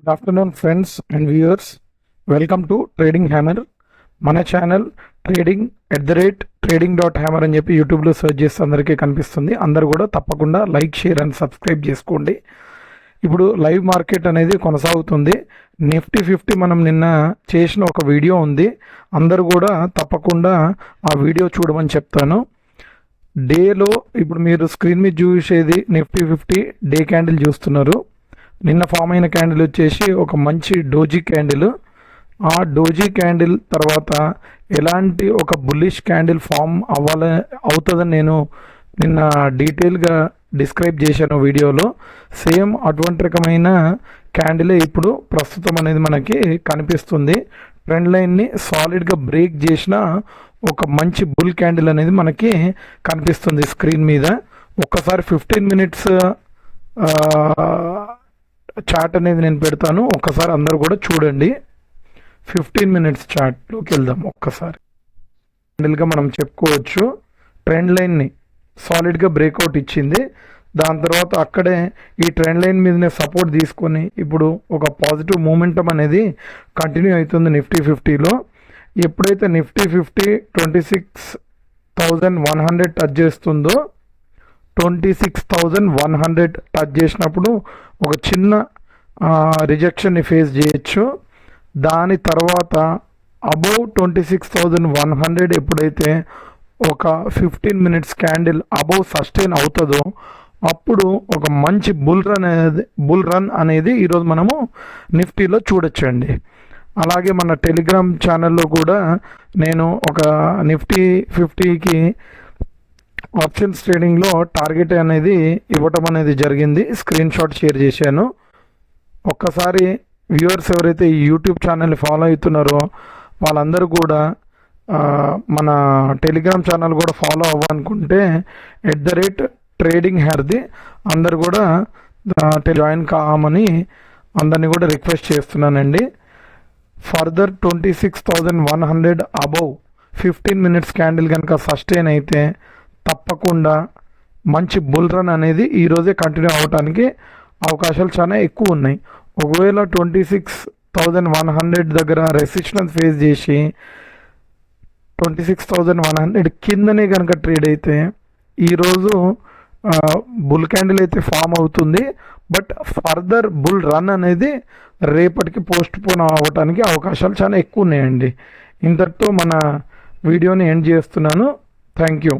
Good afternoon friends and viewers. Welcome to trading hammer. మన channel trading@trading.hammer అని చెప్పి యూట్యూబ్లో సెర్చ్ చేస్తే అందరికీ కనిపిస్తుంది. అందరు కూడా తప్పకుండా లైక్, షేర్ అండ్ సబ్స్క్రైబ్ చేసుకోండి. ఇప్పుడు లైవ్ మార్కెట్ అనేది కొనసాగుతుంది. నిఫ్టీ 50 మనం నిన్న చేసిన ఒక వీడియో ఉంది, అందరు కూడా తప్పకుండా ఆ వీడియో చూడమని చెప్తాను. డేలో ఇప్పుడు మీరు స్క్రీన్ మీద చూసేది నిఫ్టీ 50 డే క్యాండిల్ చూస్తున్నారు. నిన్న ఫామ్ అయిన క్యాండిల్ వచ్చేసి ఒక మంచి డోజీ క్యాండిల్. ఆ డోజీ క్యాండిల్ తర్వాత ఎలాంటి ఒక బుల్లిష్ క్యాండిల్ ఫామ్ అవుతుందని నేను నిన్న డీటెయిల్గా డిస్క్రైబ్ చేశాను వీడియోలో. సేమ్ అటువంటి రకమైన క్యాండిలే ఇప్పుడు ప్రస్తుతం అనేది మనకి కనిపిస్తుంది. ట్రెండ్ లైన్ని సాలిడ్గా బ్రేక్ చేసిన ఒక మంచి బుల్ క్యాండిల్ అనేది మనకి కనిపిస్తుంది స్క్రీన్ మీద. ఒక్కసారి 15 మినిట్స్ చార్ట్ అనేది నేను పెడతాను, ఒక్కసారి అందరు కూడా చూడండి. 15 మినిట్స్ చార్ట్లోకి వెళ్దాం. ఒక్కసారి క్యాండిల్గా మనం చెప్పుకోవచ్చు ట్రెండ్ లైన్ని సాలిడ్గా బ్రేక్అవుట్ ఇచ్చింది. దాని తర్వాత అక్కడే ఈ ట్రెండ్ లైన్ మీదనే సపోర్ట్ తీసుకొని ఇప్పుడు ఒక పాజిటివ్ మూమెంటం అనేది కంటిన్యూ అవుతుంది నిఫ్టీ 50లో. ఎప్పుడైతే నిఫ్టీ 50 26,100 టచ్ చేస్తుందో, 26,100 టచ్ చేసినప్పుడు ఒక చిన్న రిజెక్షన్ని ఫేస్ చేయొచ్చు. దాని తర్వాత అబౌవ్ 26,100 ఎప్పుడైతే ఒక 15 మినిట్స్ క్యాండిల్ అబౌవ్ సస్టైన్ అవుతుందో అప్పుడు ఒక మంచి బుల్ రన్ అనేది ఈరోజు మనము నిఫ్టీలో చూడొచ్చండి. అలాగే మన టెలిగ్రామ్ ఛానల్లో కూడా నేను ఒక నిఫ్టీ 50కి ఆప్షన్స్ ట్రేడింగ్లో టార్గెట్ అనేది ఇవ్వటం అనేది జరిగింది. స్క్రీన్ షాట్ షేర్ చేశాను. ఒక్కసారి వ్యూవర్స్ ఎవరైతే ఈ యూట్యూబ్ ఛానల్ని ఫాలో అవుతున్నారో వాళ్ళందరూ కూడా మన టెలిగ్రామ్ ఛానల్ కూడా ఫాలో అవ్వాలనుకుంటే @trading_hardi అందరు కూడా జాయిన్ కామని అందరినీ కూడా రిక్వెస్ట్ చేస్తున్నానండి. ఫర్దర్ 26,100 అబౌవ్ 15 మినిట్స్ క్యాండిల్ కనుక సస్టైన్ అయితే తప్పకుండా మంచి బుల్ రన్ అనేది ఈరోజే కంటిన్యూ అవ్వడానికి అవకాశాలు చాలా ఎక్కువ ఉన్నాయి. ఒకవేళ 26,100 దగ్గర రెసిస్టెన్స్ ఫేస్ చేసి 26,100 కిందనే కనుక ట్రేడ్ అయితే ఈరోజు బుల్ క్యాండిల్ అయితే ఫామ్ అవుతుంది. బట్ ఫర్దర్ బుల్ రన్ అనేది రేపటికి పోస్ట్ పోన్ అవ్వడానికి అవకాశాలు చాలా ఎక్కువ ఉన్నాయండి. ఇంతటితో మన వీడియోని ఎండ్ చేస్తున్నాను. Thank you.